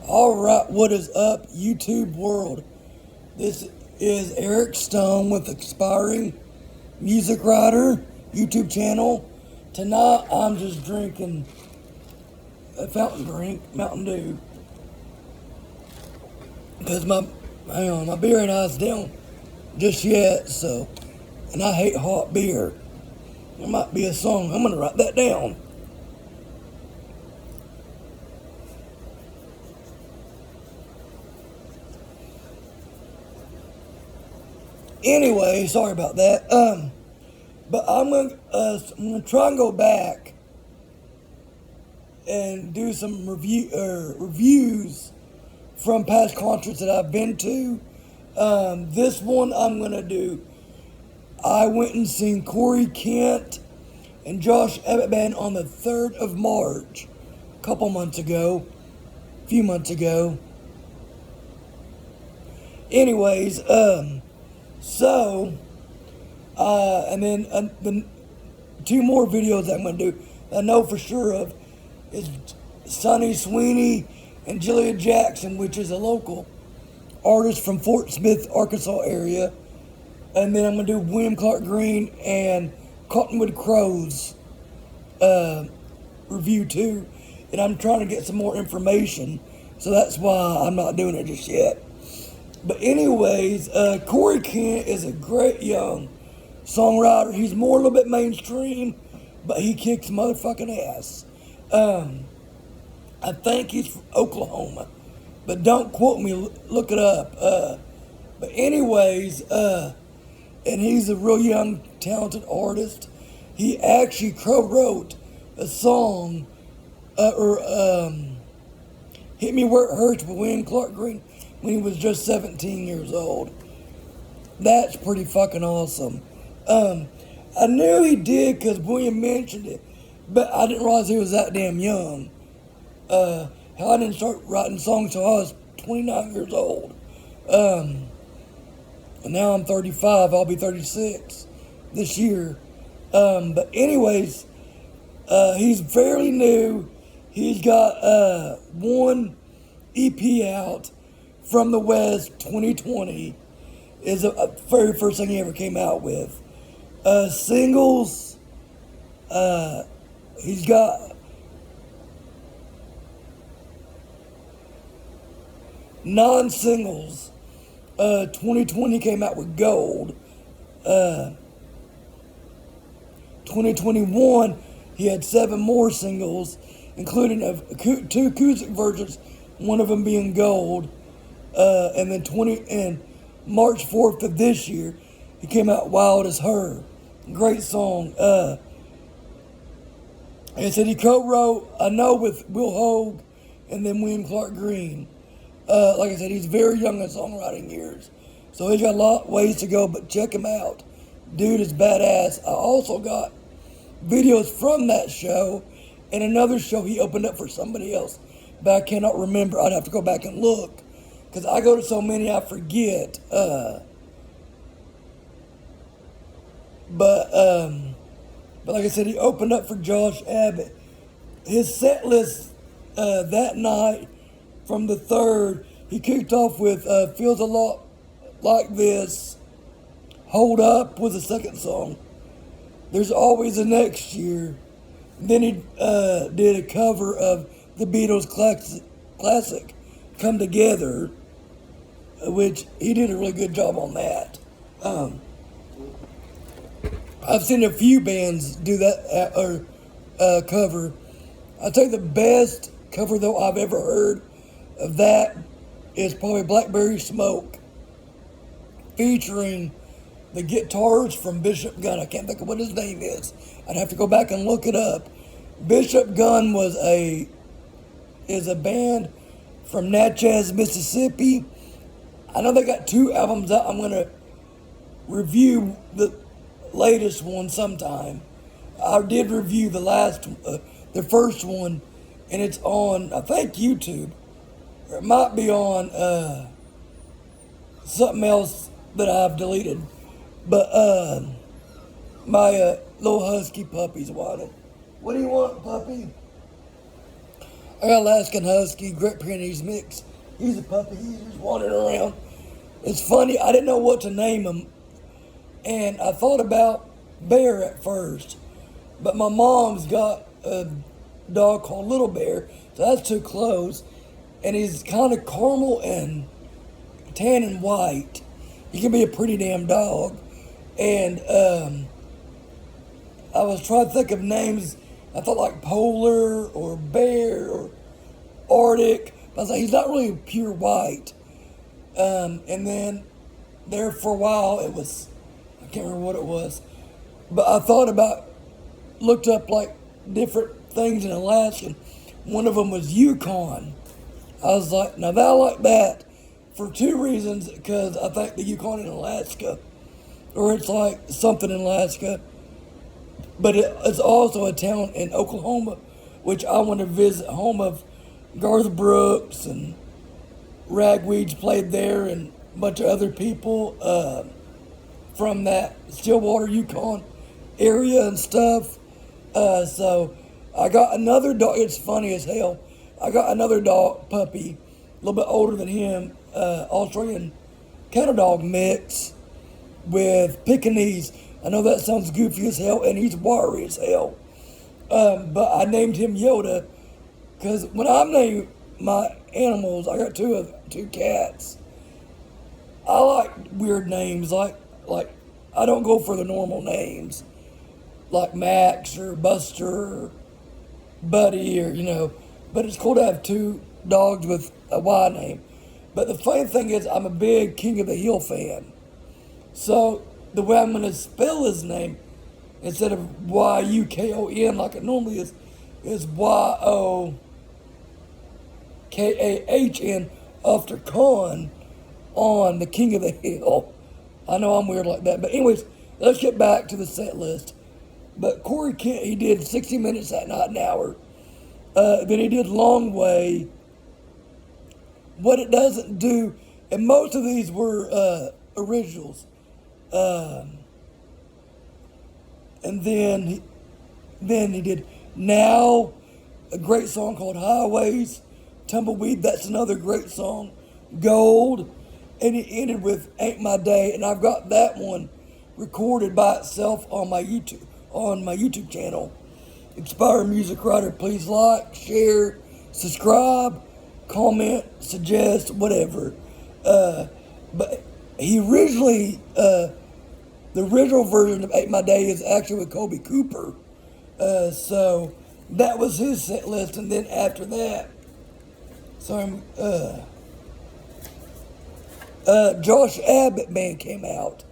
Alright, what is up, YouTube world? This is Eric Stone with Aspiring Music Writer YouTube channel. Tonight, I'm just drinking a fountain drink, Mountain Dew. Because my beer ain't iced down just yet, so. And I hate hot beer. There might be a song, I'm going to write that down. Anyway, sorry about that. But I'm gonna try and go back and do some reviews from past concerts that I've been to. This one I'm gonna do. I went and seen Corey Kent and Josh Abbott band on the 3rd of March, a few months ago. Anyways, and then the two more videos I'm going to do, I know for sure of, is Sonny Sweeney and Julia Jackson, which is a local artist from Fort Smith, Arkansas area. And then I'm going to do William Clark Green and Cottonwood Crows review too. And I'm trying to get some more information, so that's why I'm not doing it just yet. But anyways, Corey Kent is a great young songwriter. He's more a little bit mainstream, but he kicks motherfucking ass. I think he's from Oklahoma, but don't quote me, look it up. But anyways, and he's a real young, talented artist. He actually co-wrote a song, Hit Me Where It Hurts with William Clark Green when he was just 17 years old. That's pretty fucking awesome. I knew he did because William mentioned it, but I didn't realize he was that damn young. I didn't start writing songs till I was 29 years old. And now I'm 35, I'll be 36 this year. But anyways, he's fairly new. He's got one EP out, From the West 2020, is the very first thing he ever came out with. Singles, he's got non-singles. 2020 came out with Gold. 2021, he had 7 more singles, including 2 acoustic versions, one of them being Gold. And then March 4th of this year, he came out Wild as Her. Great song. And I said he co-wrote, I know, with Will Hogue and then William Clark Green. Like I said, he's very young in songwriting years, so he's got a lot of ways to go, but check him out. Dude is badass. I also got videos from that show and another show he opened up for somebody else, but I cannot remember. I'd have to go back and look, because I go to so many I forget. But like I said, he opened up for Josh Abbott. His set list that night from the 3rd, he kicked off with Feels a Lot Like This. Hold Up was the second song. There's Always a Next Year. Then he did a cover of the Beatles classic Come Together, which he did a really good job on that. I've seen a few bands do that cover. I'd say the best cover though I've ever heard of that is probably Blackberry Smoke, featuring the guitars from Bishop Gunn. I can't think of what his name is. I'd have to go back and look it up. Bishop Gunn is a band from Natchez, Mississippi. I know they got 2 albums out. I'm going to review the latest one sometime. I did review the first one, and it's on, I think, YouTube. Or it might be on something else that I've deleted. But my little husky puppy's whining. What do you want, puppy? I got Alaskan Husky, Great Pyrenees mix. He's a puppy. He's just wandering around. It's funny. I didn't know what to name him, and I thought about Bear at first, but my mom's got a dog called Little Bear, so that's too close. And he's kind of caramel and tan and white. He can be a pretty damn dog. And I was trying to think of names. I thought like Polar or Bear or Arctic. But I was like, he's not really pure white. And then there for a while, it was, I can't remember what it was. But I thought about, looked up like different things in Alaska. One of them was Yukon. I was like, now that I like that for two reasons, because I think the Yukon in Alaska, or it's like something in Alaska, but it's also a town in Oklahoma, which I want to visit, home of Garth Brooks and Ragweeds played there, and a bunch of other people from that Stillwater, Yukon area and stuff. So I got another dog. It's funny as hell. I got another dog, puppy, a little bit older than him, Australian cattle dog mix with Pekingese. I know that sounds goofy as hell, and he's wiry as hell. But I named him Yoda because when I name my animals, I got two cats. I like weird names, like I don't go for the normal names, like Max or Buster or Buddy or. But it's cool to have two dogs with a Y name. But the funny thing is, I'm a big King of the Hill fan. So the way I'm going to spell his name, instead of Yukon like it normally is Yokahn after Khan on the King of the Hill. I know I'm weird like that. But anyways, let's get back to the set list. But Corey Kent, he did 60 Minutes that night, an hour. Then he did Long Way. What it doesn't do, and most of these were originals. And then he did Now, a great song called Highways. Tumbleweed, that's another great song. Gold. And he ended with Ain't My Day, and I've got that one recorded by itself on my YouTube channel. Inspired Music Writer, please like, share, subscribe, comment, suggest, whatever. But he originally, the original version of Ain't My Day is actually with Kobe Cooper. So that was his set list, and then after that, Josh Abbott band came out.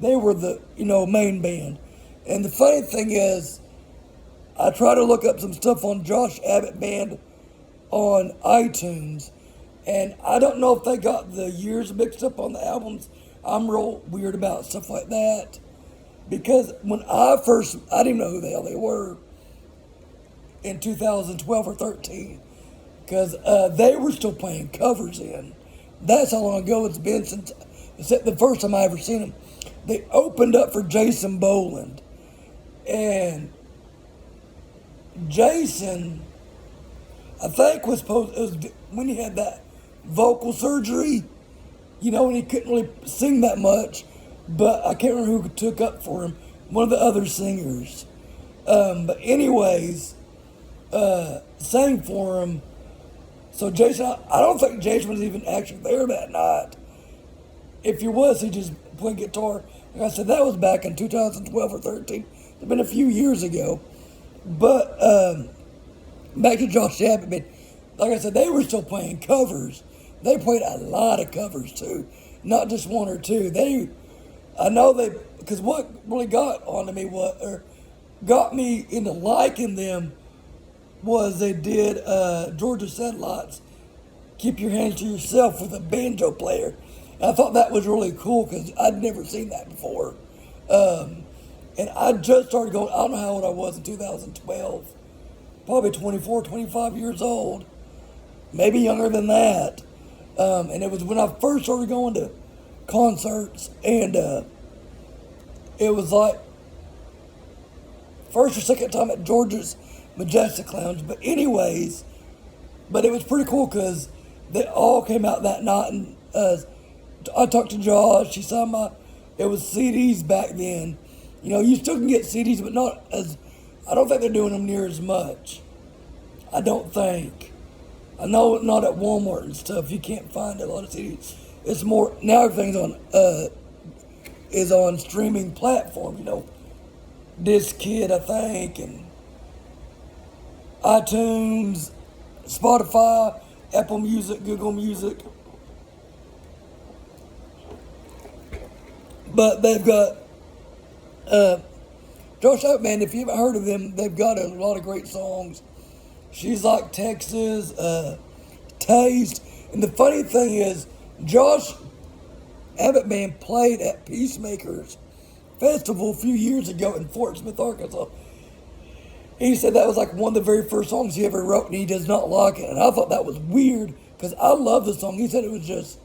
They were the, main band. And the funny thing is, I try to look up some stuff on Josh Abbott band on iTunes, and I don't know if they got the years mixed up on the albums. I'm real weird about stuff like that, because when I didn't know who the hell they were in 2012 or 13, because they were still playing covers in. That's how long ago it's been since the first time I ever seen them. They opened up for Jason Boland, and Jason, I think, it was when he had that vocal surgery, and he couldn't really sing that much, but I can't remember who took up for him, one of the other singers. But anyways, sang for him. So Jason, I don't think Jason was even actually there that night. If he was, he just played guitar. Like I said, that was back in 2012 or 13. It's been a few years ago. But back to Josh Abbott, like I said, they were still playing covers. They played a lot of covers too, not just one or two. Because what really got me into liking them was they did Georgia Satellites, Keep Your Hands to Yourself, with a banjo player. And I thought that was really cool because I'd never seen that before. And I just started going, I don't know how old I was in 2012. Probably 24, 25 years old. Maybe younger than that. And it was when I first started going to concerts. And it was like first or second time at Georgia's Majestic Lounge. But anyways, But it was pretty cool because they all came out that night, and I talked to Josh. He saw it was CDs back then. You know, you still can get CDs, but not as, I don't think they're doing them near as much. I don't think. I know not at Walmart and stuff. You can't find a lot of CDs. It's more, now everything's is on streaming platforms, you know. DiscKid, I think, and iTunes, Spotify, Apple Music, Google Music. But they've got Josh Abbott, man, if you haven't heard of them, they've got a lot of great songs. She's Like Texas, Taste. And the funny thing is, Josh Abbott Band played at Peacemakers Festival a few years ago in Fort Smith, Arkansas. He said that was like one of the very first songs he ever wrote, and he does not like it. And I thought that was weird, because I love the song. He said it was just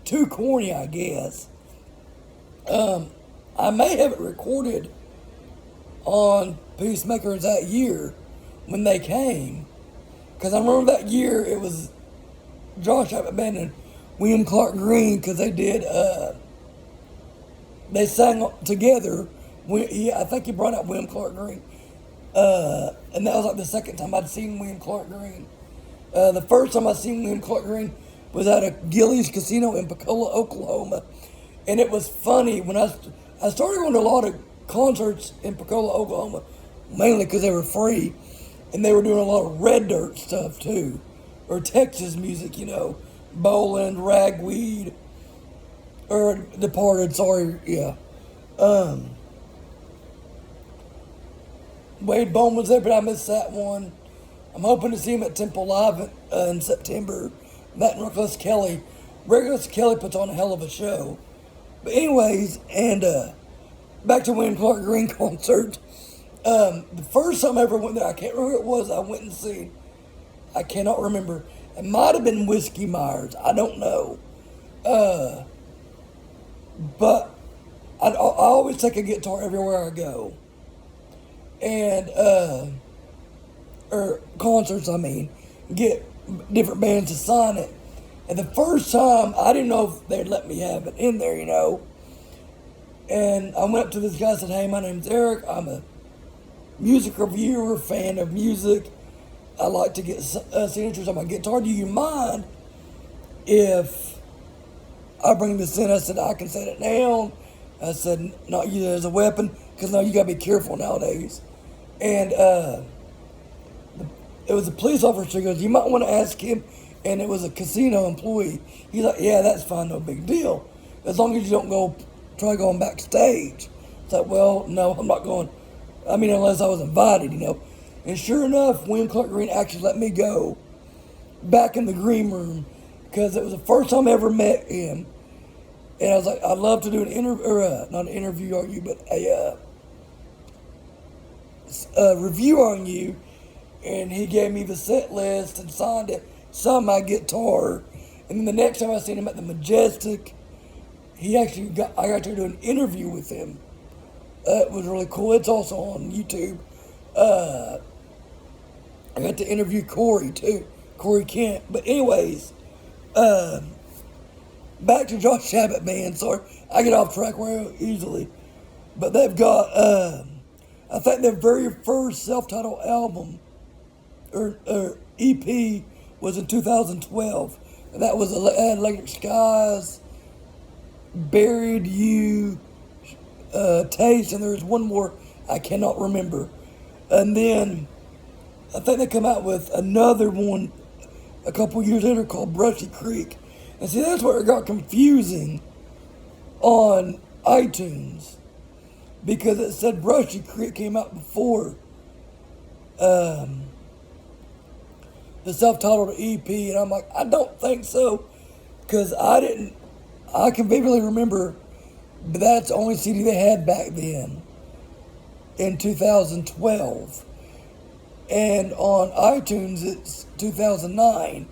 too corny, I guess. I may have it recorded on Peacemakers that year when they came, because I remember that year it was Josh Abbott Band and William Clark Green, because they did, they sang together. I think he brought out William Clark Green, and that was like the second time I'd seen William Clark Green. The first time I seen William Clark Green was at a Gilley's Casino in Pensacola, Oklahoma, and it was funny when I started going to a lot of concerts in Pensacola, Oklahoma, mainly because they were free, and they were doing a lot of red dirt stuff too, or Texas music, you know, Bowland, Ragweed, or Departed, sorry, yeah. Wade Bowman was there, but I missed that one. I'm hoping to see him at Temple Live in September. That and Reckless Kelly. Reckless Kelly puts on a hell of a show. But anyways, and back to William Clark Green concert. The first time I ever went there, I can't remember who it was I went and seen. I cannot remember. It might have been Whiskey Myers. I don't know. But I always take a guitar everywhere I go. And, or concerts, I mean, get different bands to sign it. And the first time, I didn't know if they'd let me have it in there, you know. And I went up to this guy and said, hey, my name's Eric. I'm a music reviewer, fan of music. I like to get signatures on my guitar. Do you mind if I bring this in? I said, I can set it down. I said, not use it as a weapon, because now you got to be careful nowadays. And it was a police officer. He goes, you might want to ask him. And it was a casino employee. He's like, yeah, that's fine, no big deal, as long as you don't try going backstage. It's like, well, no, I'm not going. I mean, unless I was invited, you know. And sure enough, William Clark Green actually let me go back in the green room, because it was the first time I ever met him. And I was like, I'd love to do an interview, or not an interview on you, but a review on you. And he gave me the set list and signed it, signed my guitar. And then the next time I seen him at the Majestic, I got to do an interview with him. It was really cool. It's also on YouTube. I got to interview Corey too, Corey Kent. But anyways, back to Josh Abbott Band. Sorry, I get off track real easily. But they've got, I think their very first self-titled album, or EP, was in 2012. And that was Electric Skies, Buried You, Taste, and there's one more I cannot remember. And then I think they come out with another one a couple years later called Brushy Creek. And see, that's where it got confusing on iTunes, because it said Brushy Creek came out before the self-titled EP, and I'm like, I don't think so, because I can vividly remember, but that's the only CD they had back then in 2012. And on iTunes, it's 2009.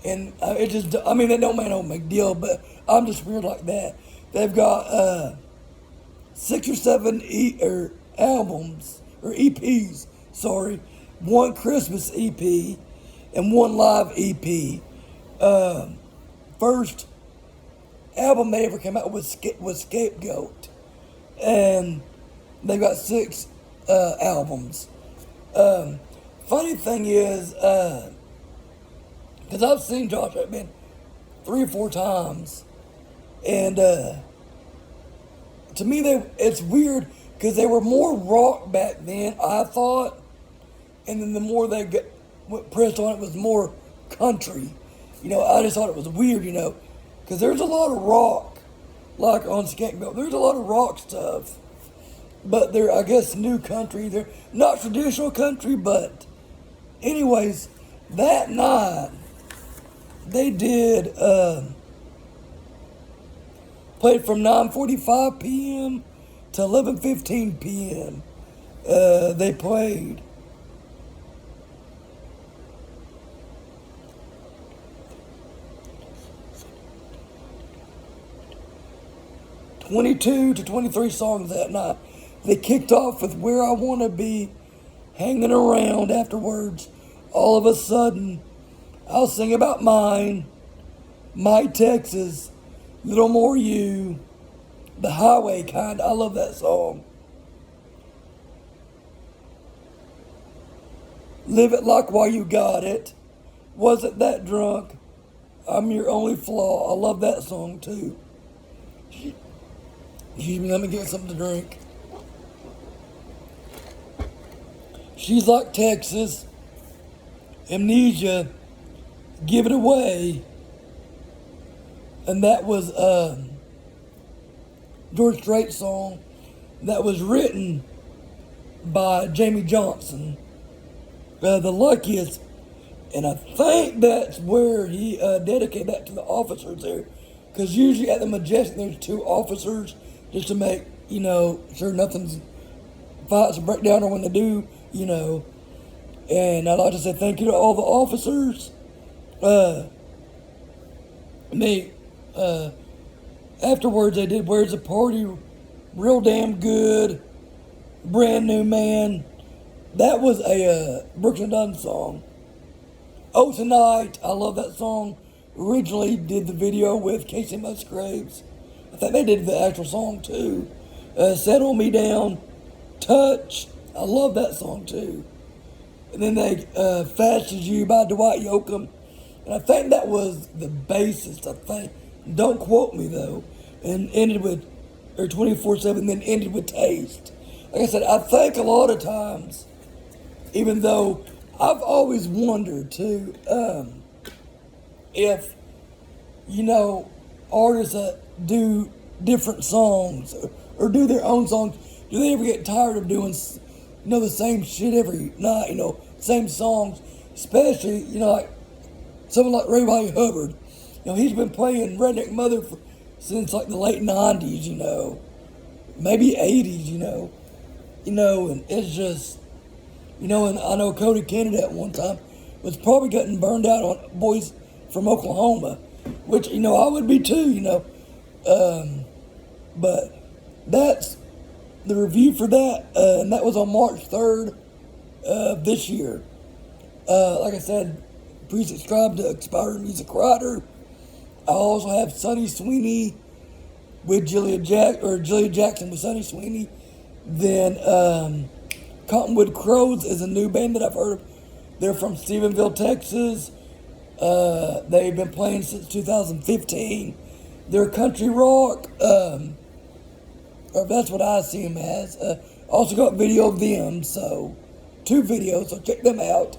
And it don't make no big deal, but I'm just weird like that. They've got 6 or 7 albums, or EPs, sorry. One Christmas EP, and one live EP. First album they ever came out with was Scapegoat, and they got 6 albums. Funny thing is, because I've seen Josh Redman 3 or 4 times, and to me it's weird because they were more rock back then, I thought, and then the more they pressed on it was more country. I just thought it was weird, because there's a lot of rock, like on Scapegoat. There's a lot of rock stuff, but they're, I guess, new country. They're not traditional country, but anyways, that night they did played from 9:45 p.m. to 11:15 p.m. They played. 22 to 23 songs that night. They kicked off with Where I Want to Be, Hanging Around. Afterwards, All of a Sudden, I'll Sing About Mine, My Texas, Little More You, The Highway Kind. I love that song. Live It Like While You Got It, Wasn't That Drunk, I'm Your Only Flaw. I love that song too. Excuse me, let me get something to drink. She's Like Texas, Amnesia, Give It Away, and that was George Strait's song that was written by Jamie Johnson, The Luckiest, and I think that's where he dedicated that to the officers there, because usually at the Majestic there's 2 officers just to make, sure nothing's fights or break down, or when they do, and I'd like to say thank you to all the officers. Afterwards they did Where's the Party, Real Damn Good, Brand New Man. That was a Brooks and Dunn song. Oh Tonight, I love that song. Originally did the video with Casey Musgraves. I think they did the actual song too. Settle Me Down, Touch, I love that song too. And then they Fast As You by Dwight Yoakam. And I think that was the bassist, I think. Don't quote me though. And ended with, or 24/7, then ended with Taste. Like I said, I think a lot of times, even though I've always wondered too, if, artists that do different songs or do their own songs, do they ever get tired of doing, the same shit every night, same songs, especially, like someone like Ray Riley Hubbard. He's been playing Redneck Mother since like the late 90s, maybe 80s, and it's just, and I know Cody Kennedy at one time was probably getting burned out on Boys from Oklahoma, which, I would be too, but that's the review for that, and that was on March 3rd of this year. Like I said, please subscribe to Expired Music Writer. I also have Sonny Sweeney with Julia Jackson with Sonny Sweeney. Then Cottonwood Crows is a new band that I've heard of. They're from Stephenville, Texas. They've been playing since 2015. They're country rock, or that's what I see them as. Also got video of them, so 2 videos, so check them out.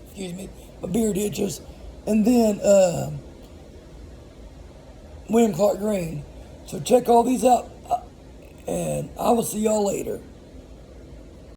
Excuse me, my beard itches. And then William Clark Green. So check all these out, and I will see y'all later.